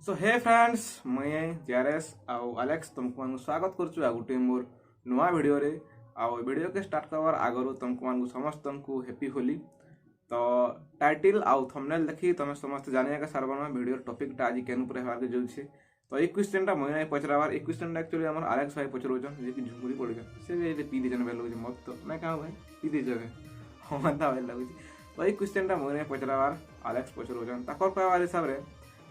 सो हे friends मुझे JRS आउ Alex तुमको स्वागत करुछु आ गोटे मोर नुआ वीडियो रे आउ वीडियो के स्टार्ट करवार आगरु तुमको समस्त को हैप्पी होली। तो टाइटल आउ थंबनेल देखी तुम समस्त जानिया का सारबना वीडियो टॉपिक टा आज केन ऊपर हेबार के जोछि। तो एक क्वेश्चन टा मुझे पचराबार एक क्वेश्चन टा एक्चुअली हमर अलेक्स भाई पचरोजन जे कि झुमरी पड़ गया से भी पी दे जन बेलो मत तो मैं कहा भाई पी दे जबे हम ता भाई लागु। तो एक क्वेश्चन टा मुझे पचराबार अलेक्स पचरोजन ताकर कहवार हिसाब रे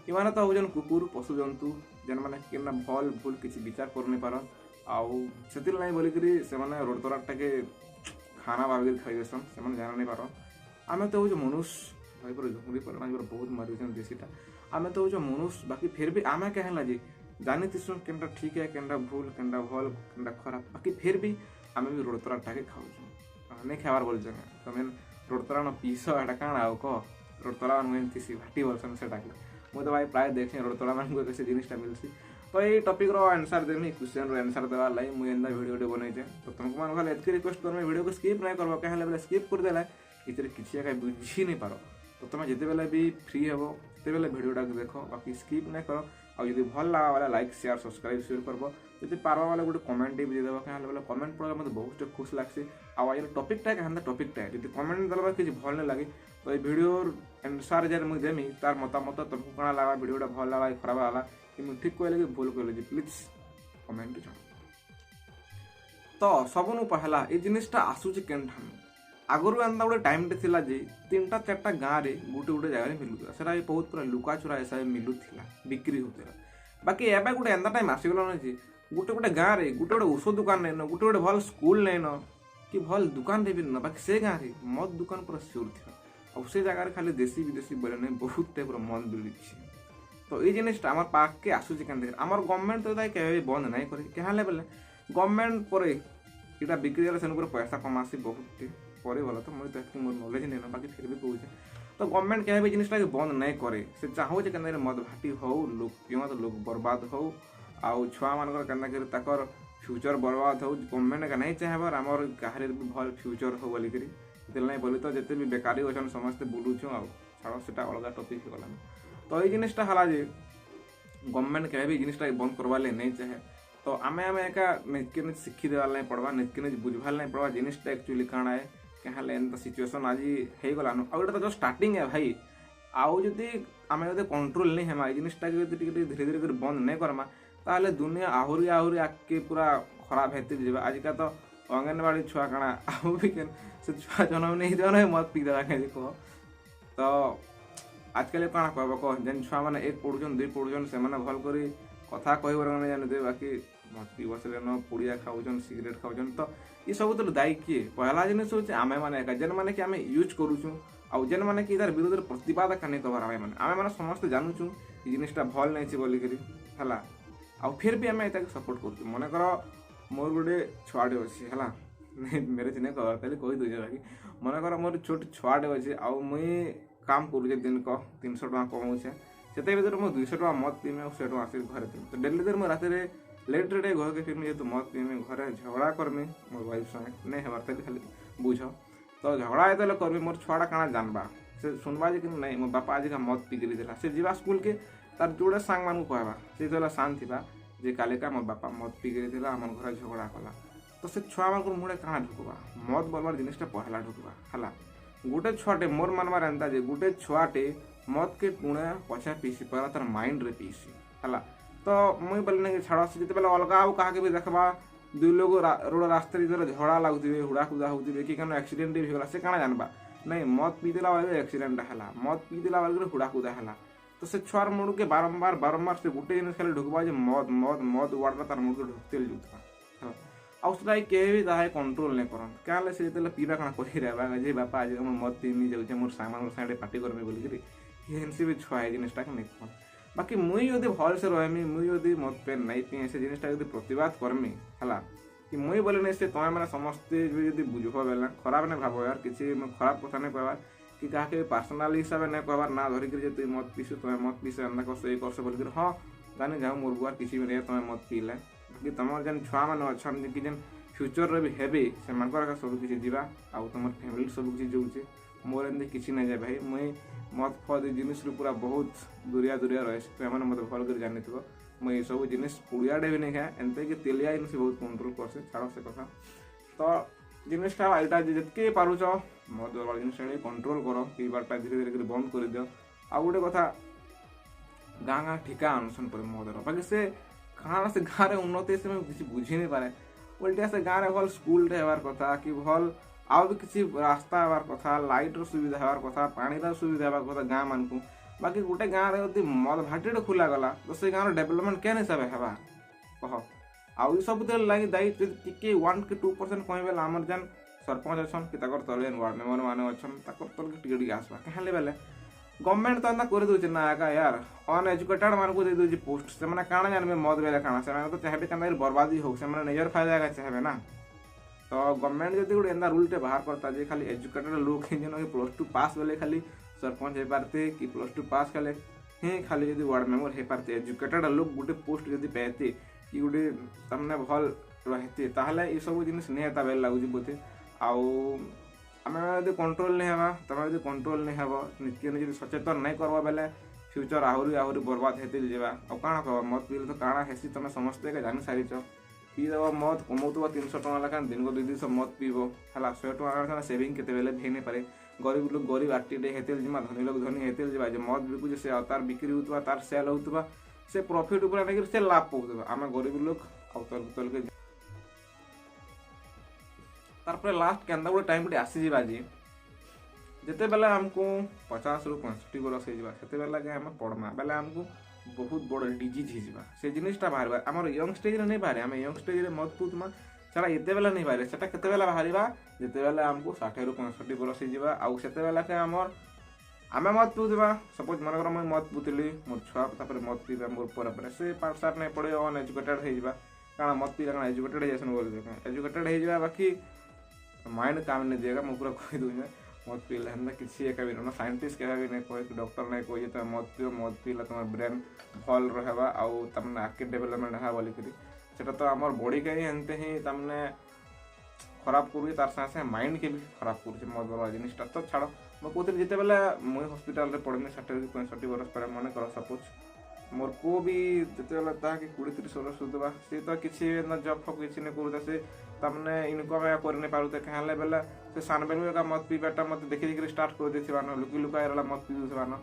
इमाने तो होजन कुकुर पशु जंतु जेन माने केना भल भूल किसी विचार कर नहीं पारन आउ सेतिल नहीं बोली करी से माने रोड तराटा के खाना भाबी खाई देसन से माने जान नहीं पारन। आमे तो होज मनुष्य भाई पर झुमरी पर माने बहुत मारी जन देसीटा आमे तो होज मनुष्य बाकी फिर भी आमे कहला जी जानी तिसुन केनटा ठीक है केनटा भूल केनटा भल केनटा खराब बाकी फिर भी आमे भी रोड तराटा के खाऊ नहीं खावार बोल जने तो मेन रोड तरा न पीसो एटा काना आउ को रोड तरा न तिसी भाटी बोलसन सेटा के मुझे तो भाई प्राय देखे रोड तला मान कैसे जिनिसटा मिलसी। तो ये टॉपिक रो आंसर देनी क्वेश्चन रो आंसर देवा लाई मुझे एंदा वीडियो बनै छै तो तुमको मान खाली एतके रिक्वेस्ट करमे वीडियो को स्किप नहीं करबो कहले बेले स्किप कर देला इतरे किछि का बुझी नहीं पारो तो तुम जते बेले भी फ्री हेबो तते बेले वीडियोटा देखो बाकी स्किप नहीं करो आ यदि भल लागा वाला लाइक शेयर सब्सक्राइब शेयर करबो यदि पारवा वाला गुटे कमेंट भी दे देबो कहले बेले कमेंट पढले मते बहुत खुश लागसी आ ये टॉपिक टा कहंदा टॉपिक टा यदि कमेंट दलबा किछि भल नहीं लागे तो ये वीडियो आंसर जर मुझे देमी तार मतामत तुमको कणा लगा वीडियोटा भल लगा खराब लगा कि मुझे ठीक कहले कि भूल कहले जी प्लीज कमेंट जण। तो सबनु पहला ये जिनिसटा आसुची केनठान आगरु एंदा गोटे टाइम टे थिला जे तीनटा चारटा गाँव रे गोटे गोटे जगह मिलुला सेटा बहुत पूरा लुका चुरा हिसाब मिलुथिला बिक्री होतेला बाकी एबे गोटे एंदा टाइम आसीगला जे गोटे गोटे गाँव रे गोटे गोटे औषध दुकान नहीं न गोटे गोटे भल स्कूल नहीं न कि भल दुकान रे भी न बाकी से गाँव रे मद दुकान पूरा सियोर थिला और से जगह खाली देसी विदेशी बोले नहीं बहुत टाइप मद मिली। तो ये जिनिसटा आम पाक के आसूची केन आमर गवर्नमेंट तो के बंद नहीं करे क्या बोले गवर्नमेंट पर यहाँ बिक्री से पैसा कमासी बहुत पर बोला तो मुझे तो मोर नॉलेज नहीं ना बाकी फिर भी कहूँ तो गवर्नमेंट क्या भी जिनिसटा बंद नहीं करे से चाहूँ के मद भाटी हो लोग पिवा तो लोग बर्बाद हो आउ छुआ मान कर फ्यूचर बर्बाद हो गवर्नमेंट का नहीं चाहबार आमर गाँव भी भल फ्यूचर हो बोलिकी नहीं बोली तो जिते भी बेकारी अच्छा समस्ते बुलूचु आ छाड़ से अलग टॉपिक हो गला। तो ये जिनिसटा हला जे गवर्नमेंट के भी जिनिसटा बंद करवा नहीं चाहे तो आमे आमे एका निजके निज शिक्षी देवार नहीं पड़वा निजके निज बुझवार नहीं पड़वा जिनिसटा एक्चुअली काଣା है क्या एंता सिचुएसन आज हो गलान आ तो जो स्टार्टिंग है भाई आउ जदि आमे जदि कंट्रोल नहीं हेमा जिनिसटा धीरे धीरे कर बंद नहीं करमा ताले दुनिया आहुरी आहुरी आके पूरा खराब हेती जीवा आजिका तो अंगनवाड़ी छुआ काଣା आउ भी केन से छुआ जन्म नहीं जन मत पी देवा कह तो आजकल काଣା कहब कह जेन छुआ मैंने एक पढ़ुन दुई पढ़ुन से भल कर कथा कहबर नहीं जानते बाकी मत पीब से पुड़िया खाऊन सिगरेट खाऊन तो ये सब तो दायी किए पहला जिनिस हूँ आमे मैंने जेन मैंने कि आम यूज करुचु आउ जेन मैंने कि तार विरोध प्रतिवाद का नहीं कहबार आमे मैंने समस्ते जानूँ ये जिनिसटा भल नहीं बोलिकी है आउ फिर भी आम सपोर्ट करुँ मन कर मोर गोटे छुआटे अच्छी है मेरे नहीं कह खाली कहीदे बाकी मन कर मोर छोट छुआटे अच्छे आउ मुई काम करुचे दिन को 300 टका कमाऊे से भर मुझे 200 टका मत पीमे और 100 टका आसिक घर पीमे तो डेली दिन मुझे रात लेट रे घर के फिर जेहतु मत पीमे घर झगड़ा करमी मोर वाइफ संगे नहीं हेबार खाली बुझ तो झगड़ा ये करमी मोर छुआटा काଣା जानबा से सुनबा जे कि नहीं मो बापा आज मत पीकरी देला से जीवा स्कूल के तार जोड़े सांग मान को कहबा से शांत थी जे कालिका मोर बापा मत पीकरी देला आम घर झगड़ा कला तो से छुआ मान मुड़े काଣା ढुकबा मत बोलबार जिनिसटा पहला ढुकबा है गोटे छुआटे मोर मानवार एंता जे गोटे छुआटे मत के पुणे पछा पीसी पारा तार माइंड रे पीसी है तो मुई बोलने कि छाड़ से जिते अलग आउ क्या भी देखबा दुई लोग रोड रास्ते झगड़ा लगुवे हुड़ा खुदा होते कि क्या एक्सीडेंट भी होगा से काଣା जानबा नहीं मत पी देला वाले एक्सीडेंट है मत पी देला वाले हुड़ा खुदा है तो से छुआर मुड़ के बारंबार से गोटे जिन खाली ढुकबा मद मद मद वार्डा तार मुड़ के ढुकते जुता आउसटा के भी ताहे कंट्रोल नहीं करन क्या से जो पीवा काଣା कही रहा जे बापा आज मत पीनी जाऊे मोर सामान साइड पार्टी करमी बोलिकी ये भी छुआ है जिनिसटा नहीं कौन बाकी मुई यदि भल से रहमी मुई यदि मत पे नहीं पी से जिनिसटा प्रतिवाद करमी है कि मुई बोले नहीं से तुम्हें मैंने समस्ते जो बुझब बेला खराब नहीं भाव यार किसी खराब कथा नहीं कहबार कि क्या पर्सनाल हिसाब से नहीं कहबार ना धरिक तुम मत पीसु तुम्हें मत पीसे एंदा कर करसे बोलिक हाँ जानी जाऊँ मोर बुआर किसी भी नहीं तुम्हें मत पीले बाकी तुम जेन छुआ मैंने अच्छा कि जेन फ्यूचर रे भी हेबे से सब किसी जीवा आउ तुम फैमिली सब किसी जोचे मोर एमती किसी नहीं जाए भाई मुई मद फद जिनिस पूरा बहुत दूरिया दूरिया रहे से मत भल कर जानी मुझे ये सब जिनिस पुड़ियाटे भी नहीं खाए एमती कि तेलिया जिनिस बहुत कंट्रोल करसे छाड़ से कथा तो जिनिसटा यहाँ जितके पारुच मद जिन कंट्रोल कर पीबारटा धीरे धीरे बंद कर दियो। आ गोटे कथा गाँ गाँ ठिका अनुसन पर मदर बाकी से कहाँ से गाँव में उन्नति से किसी बुझी नहीं पारे उल्टा से गाँव में भल स्कूल हेबार कथा कि भल आउ भी किसी रास्ता हेबार कथा लाइटर सुविधा हेबार कथा पानीर सुविधा हेबार कथा गाँ मान को बाकी गोटे गाँव में यदि मद भाटीटे खोला गला तो से गाँव डेभलपमेंट केन हिसाब है कह आउ सब लगे दायी टी 1 कि 2% कह बेले आमर जेन सरपंच अच्छा कि तले वार्ड मेम्बर मैंने अच्छा तल टे आसवा क्या बेले गवर्नमेंट तो एंता कर दूचे ना आगा यार अनएजुकेटेड मान को दे दूचे पोस्ट से मैंने काଣା जानबे मद बेले काଣା से तो चाहे केना बर्बादी हो से मैंने निजर फायदा का चाहे ना तो गवर्नमेंट जब गोटे एंता रूलटे बाहर करता जे खाली एजुकेटेड लोग ही जन +2 पास बेले खाली सरपंच हो पारते कि +2 पास कले ही खाली जब वार्ड मेम्बर हो पारते एजुकेटेड लोग गोटे पोस्ट जब पाते कि गोटे तमने भल रहते ताहले ये सब जिनिस नहीं हेता बेल लगुच बोधे आउ आम कंट्रोल नहीं हेबा तुम जो कंट्रोल नहीं हेब निजे निजे सचेतन नहीं करवा बेले फ्यूचर आहरी आहरी बर्बाद होते जावा और काଣା कह मद पीले तो काଣା हेसी तुम समस्ते जानी सारीच पीदेव मद कमाउव 300 टका लेखा दिन को 200 मद पीब है 100 टका सेविंग केते बेले भी नहीं पारे गरीब लोग गरीब आरटीडे हेते जिमा धनी लोग धनी हेते जिमा जो मद बिकुचे से तार बिक्री होता तार सेल होता से प्रॉफिट ऊपर नहीं से लाभ पाऊँ आम गरीब लोग तल के तार लास्ट केन्दा गोटे टाइम आसीजा आज जिते बेले आमको 50 ରୁ 65 बरस होते बेले आम पढ़मा बेले आमको बहुत बड़ डिजीज हो से जिनिसटा बाहर आम यंग स्टेज नहीं बाहर आम यंग स्टेज मत पीमा सेटा ये बेले नहीं बाहर सेटा केते बेले बाहर जिते बेले आमको 60 ରୁ 65 बरस होगा आउ से बेले आमर आम मद पीवा सपोज मनकर मुझे मद पीली मोर छुआ मद पीवा मोर पर से पाठ साठ नहीं पढ़े अनएजुकेटेड हो क्या मद पीला क्या एजुकेटेड हो एजुकेटेड हो बाकी माइंड काम नहीं देगा मुझे पूरा कही दूँ मद पीले हेल्ला किसी एक भी ना साइंटिस्ट क्या भी नहीं कहे डॉक्टर नहीं कहे तुम मद पीओ मद पीला तुम ब्रेन भल रहा आउ तमने आगे डेभलपमेंट है बोलिकी सेटा तो आम बॉडी के ही एमते ही तमने खराब कर तार साथ साथ माइंड के भी खराब कर मद वाला जिनिसटा तो छाड़ मैं कहते जिते बेले मुझे हस्पिटाल पढ़नी 60 ରୁ 65 बरस पर मन कर सपोज मोर पु भी जिते बेले ताकि 20-30 बरस होता सी तो किसी जब फब किसी नहीं करूता से तमने इनकम कर नहीं पारुते क्या बेले से सान बेलू का मद पीवाटा मत देखी देखी स्टार्ट कर देथिबान लुकी लुका मद पीवान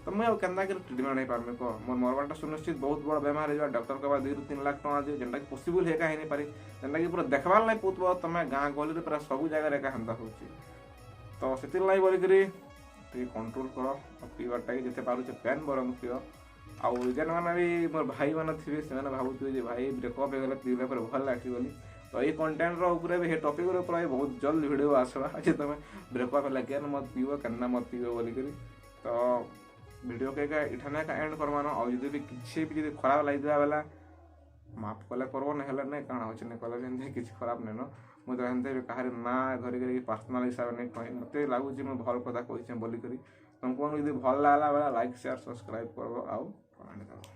तो मुझे केन्दा ट्रिटमेंट नहीं पार्मी कह मोर मरवाटा सुनिश्चित बहुत बड़ बेमार हो डॉक्टर कहवा 2 ରୁ 3 लाख टका दिए जेनटा कि पॉसिबल है नहीं पारी जेनटा कि पूरा देखवार नहीं पुतब तुम गाँ गली पूरा सब जगह एका हेन्ता हो तो से बोलिकी कंट्रोल कर पीवाटा जिते पारे पेन बरम पिओ आउ जेन मैंने भी मोर भाई मैंने थे से भावुए भाई ब्रेकअप हो गले पीले भल लगे बोली तो ये कंटेंट भी टॉपिक बहुत जल्द वीडियो आसवा अच्छे तुम ब्रेकअप लगे मत पीब केना मत पीब बोलिक तो वीडियो के इठाने का एंड करवान और जो भी किसी भी खराब लगे बेला माफ कले करब ना नहीं काଣା हो कले किसी खराब नहीं न मुझे तो कहार ना धरिक पर्सनाल हिसाब नहीं कह मत लगुच मुझे भल कथा कही बोलिक तुमको भल लगा बेला लाइक शेयर सब्सक्राइब कर आउ